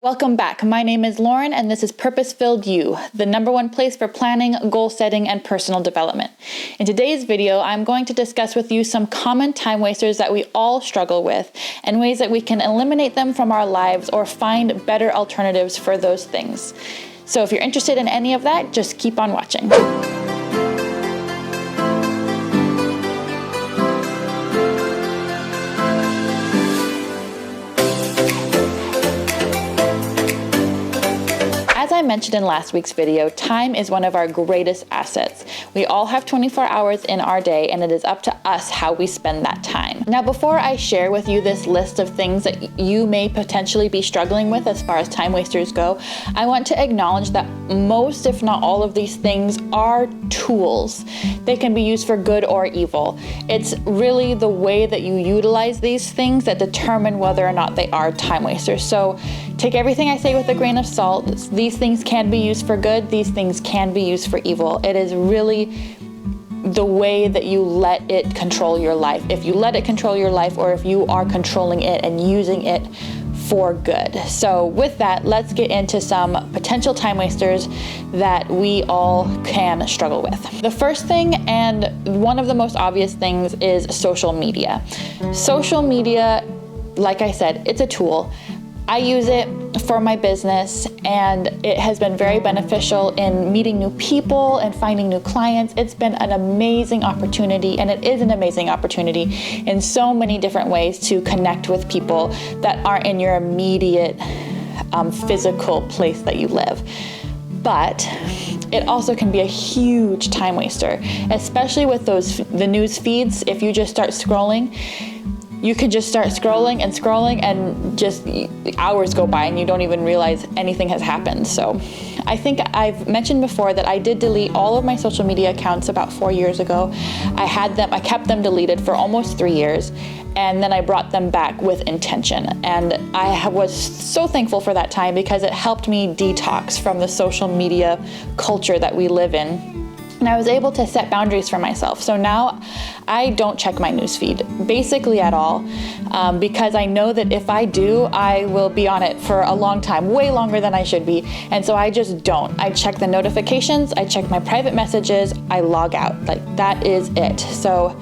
Welcome back. My name is Lauren, and this is Purpose-Filled You, the #1 place for planning, goal setting, and personal development. In today's video, I'm going to discuss with you some common time wasters that we all struggle with and ways that we can eliminate them from our lives or find better alternatives for those things. So if you're interested in any of that, just keep on watching. As I mentioned in last week's video, time is one of our greatest assets. We all have 24 hours in our day, and it is up to us how we spend that time. Now, before I share with you this list of things that you may potentially be struggling with as far as time wasters go, I want to acknowledge that most, if not all of these things are tools. They can be used for good or evil. It's really the way that you utilize these things that determine whether or not they are time wasters. So take everything I say with a grain of salt. These things can be used for good. These things can be used for evil. It is really the way that you let it control your life. If you let it control your life, or if you are controlling it and using it for good. So with that, let's get into some potential time wasters that we all can struggle with. The first thing, and one of the most obvious things, is social media. Social media, like I said, it's a tool. I use it for my business, and it has been very beneficial in meeting new people and finding new clients. It's been an amazing opportunity, and it is an amazing opportunity in so many different ways to connect with people that aren't in your immediate physical place that you live. But it also can be a huge time waster, especially with the news feeds. If you just start scrolling, you could just start scrolling and just hours go by and you don't even realize anything has happened. So I think I've mentioned before that I did delete all of my social media accounts about 4 years ago. I kept them deleted for almost 3 years, and then I brought them back with intention. And I was so thankful for that time because it helped me detox from the social media culture that we live in. And I was able to set boundaries for myself. So now I don't check my newsfeed basically at all, because I know that if I do, I will be on it for a long time, way longer than I should be. And so I just don't. I check the notifications, I check my private messages, I log out. Like, that is it. So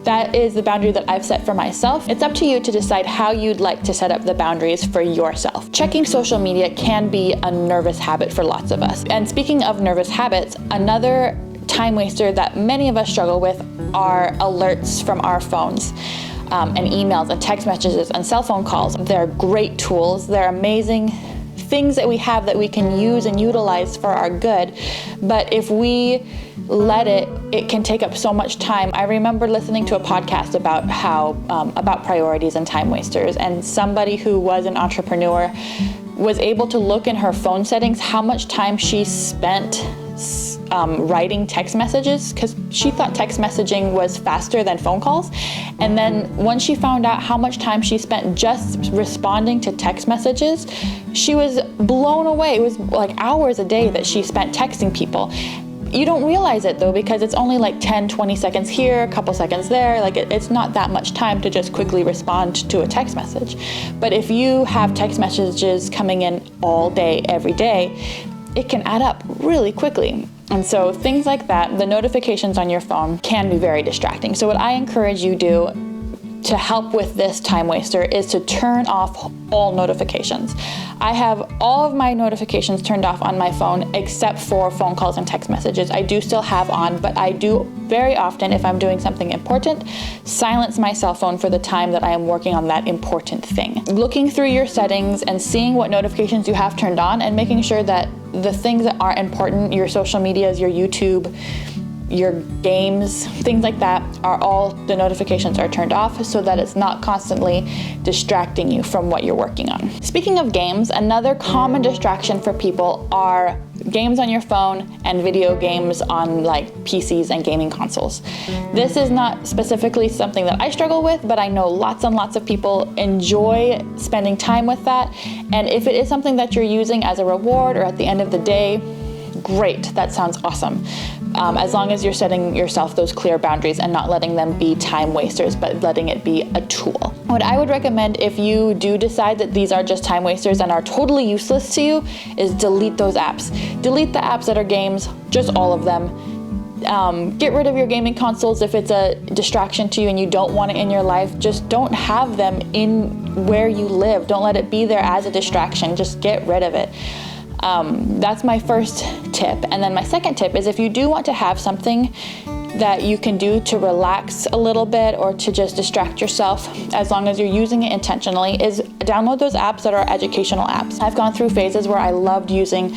that is the boundary that I've set for myself. It's up to you to decide how you'd like to set up the boundaries for yourself. Checking social media can be a nervous habit for lots of us. And speaking of nervous habits, another time waster that many of us struggle with are alerts from our phones, and emails and text messages and cell phone calls. They're great tools. They're amazing things that we have that we can use and utilize for our good. But if we let it can take up so much time. I remember listening to a podcast about about priorities and time wasters, and somebody who was an entrepreneur was able to look in her phone settings how much time she spent writing text messages, because she thought text messaging was faster than phone calls. And then when she found out how much time she spent just responding to text messages, she was blown away. It was like hours a day that she spent texting people. You don't realize it though, because it's only like 10, 20 seconds here, a couple seconds there. Like it's not that much time to just quickly respond to a text message. But if you have text messages coming in all day, every day, it can add up really quickly. And so things like that, the notifications on your phone can be very distracting. So what I encourage you do to help with this time waster is to turn off all notifications. I have all of my notifications turned off on my phone except for phone calls and text messages. I do still have on, but I do very often, if I'm doing something important, silence my cell phone for the time that I am working on that important thing. Looking through your settings and seeing what notifications you have turned on, and making sure that the things that aren't important, your social medias, your YouTube, your games, things like that, the notifications are turned off so that it's not constantly distracting you from what you're working on. Speaking of games, another common distraction for people are games on your phone and video games on like PCs and gaming consoles. This is not specifically something that I struggle with, but I know lots and lots of people enjoy spending time with that. And if it is something that you're using as a reward or at the end of the day, great. That sounds awesome. As long as you're setting yourself those clear boundaries and not letting them be time wasters, but letting it be a tool. What I would recommend if you do decide that these are just time wasters and are totally useless to you is delete those apps. Delete the apps that are games, just all of them. Get rid of your gaming consoles if it's a distraction to you and you don't want it in your life. Just don't have them in where you live. Don't let it be there as a distraction. Just get rid of it. That's my first tip. And then my second tip is if you do want to have something that you can do to relax a little bit or to just distract yourself, as long as you're using it intentionally, is download those apps that are educational apps. I've gone through phases where I loved using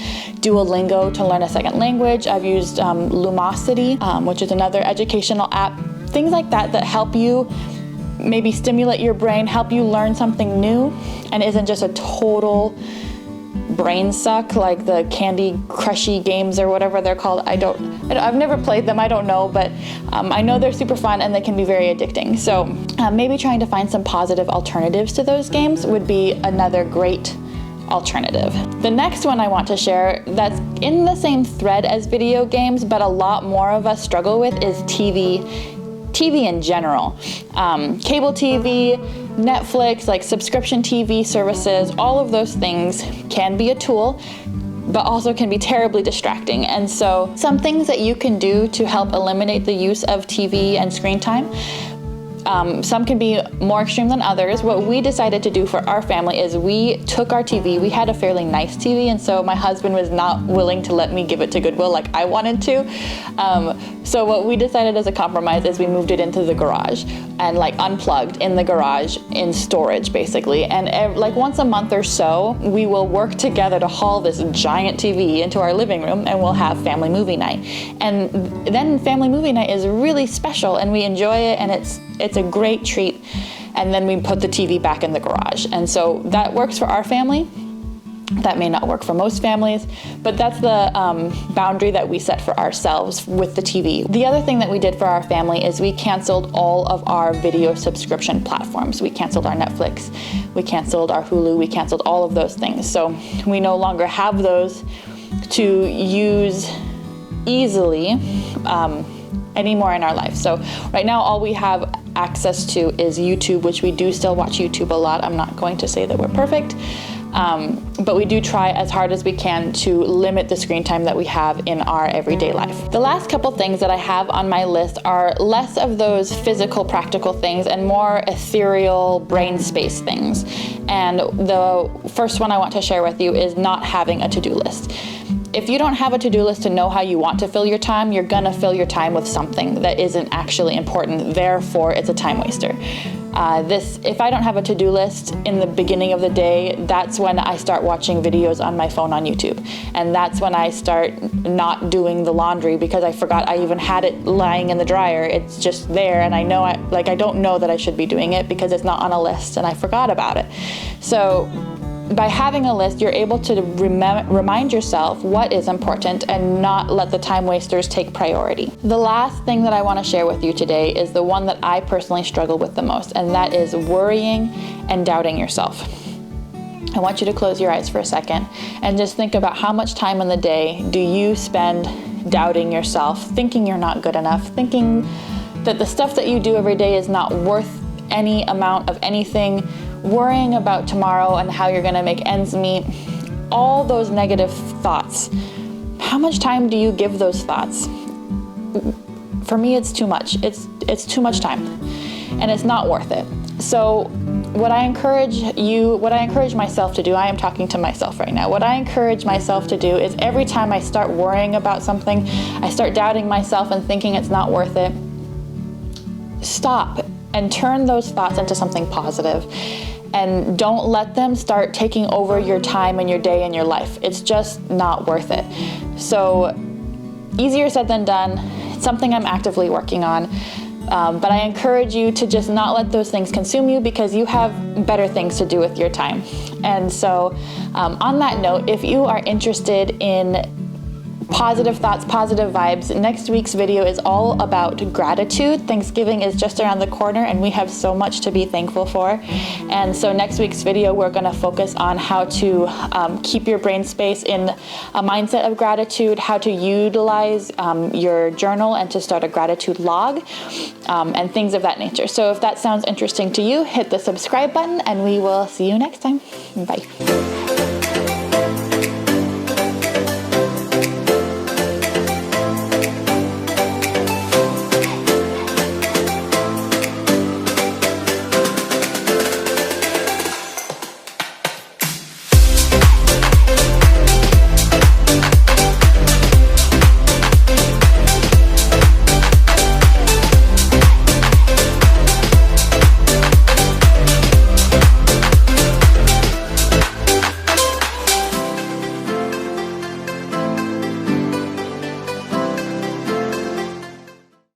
Duolingo to learn a second language. I've used Lumosity, which is another educational app. Things like that that help you maybe stimulate your brain, help you learn something new, and isn't just a total brain suck like the Candy Crushy games or whatever they're called. I've never played them, I don't know, but I know they're super fun and they can be very addicting. So maybe trying to find some positive alternatives to those games would be another great alternative. The next one I want to share that's in the same thread as video games, but a lot more of us struggle with, is TV in general. Cable TV, Netflix, like subscription TV services, all of those things can be a tool, but also can be terribly distracting. And so some things that you can do to help eliminate the use of TV and screen time, some can be more extreme than others. What we decided to do for our family is we took our TV. We had a fairly nice TV, and so my husband was not willing to let me give it to Goodwill like I wanted to. So what we decided as a compromise is we moved it into the garage and like unplugged in the garage in storage basically. And like once a month or so, we will work together to haul this giant TV into our living room and we'll have family movie night. And then family movie night is really special and we enjoy it, and it's a great treat. And then we put the TV back in the garage. And so that works for our family. That may not work for most families, but that's the boundary that we set for ourselves with the TV. The other thing that we did for our family is we canceled all of our video subscription platforms. We canceled our Netflix, we canceled our Hulu, we canceled all of those things. So we no longer have those to use easily anymore in our life. So right now all we have access to is YouTube, which we do still watch YouTube a lot. I'm not going to say that we're perfect. But we do try as hard as we can to limit the screen time that we have in our everyday life. The last couple things that I have on my list are less of those physical, practical things and more ethereal brain space things. And the first one I want to share with you is not having a to-do list. If you don't have a to-do list to know how you want to fill your time, you're gonna fill your time with something that isn't actually important, therefore it's a time waster. If I don't have a to-do list in the beginning of the day, that's when I start watching videos on my phone on YouTube. And that's when I start not doing the laundry because I forgot I even had it lying in the dryer. It's just there and I know I don't know that I should be doing it because it's not on a list and I forgot about it. So by having a list, you're able to remind yourself what is important and not let the time wasters take priority. The last thing that I want to share with you today is the one that I personally struggle with the most, and that is worrying and doubting yourself. I want you to close your eyes for a second and just think about how much time in the day do you spend doubting yourself, thinking you're not good enough, thinking that the stuff that you do every day is not worth any amount of anything, worrying about tomorrow and how you're gonna make ends meet, all those negative thoughts. How much time do you give those thoughts? For me, it's too much. It's too much time and it's not worth it. So what I encourage myself to do, I am talking to myself right now. What I encourage myself to do is every time I start worrying about something, I start doubting myself and thinking it's not worth it, stop and turn those thoughts into something positive. And don't let them start taking over your time and your day and your life. It's just not worth it. So easier said than done. It's something I'm actively working on. But I encourage you to just not let those things consume you because you have better things to do with your time. And so on that note, if you are interested in positive thoughts, positive vibes. Next week's video is all about gratitude. Thanksgiving is just around the corner and we have so much to be thankful for. And so next week's video, we're gonna focus on how to keep your brain space in a mindset of gratitude, how to utilize your journal and to start a gratitude log, and things of that nature. So if that sounds interesting to you, hit the subscribe button and we will see you next time. Bye.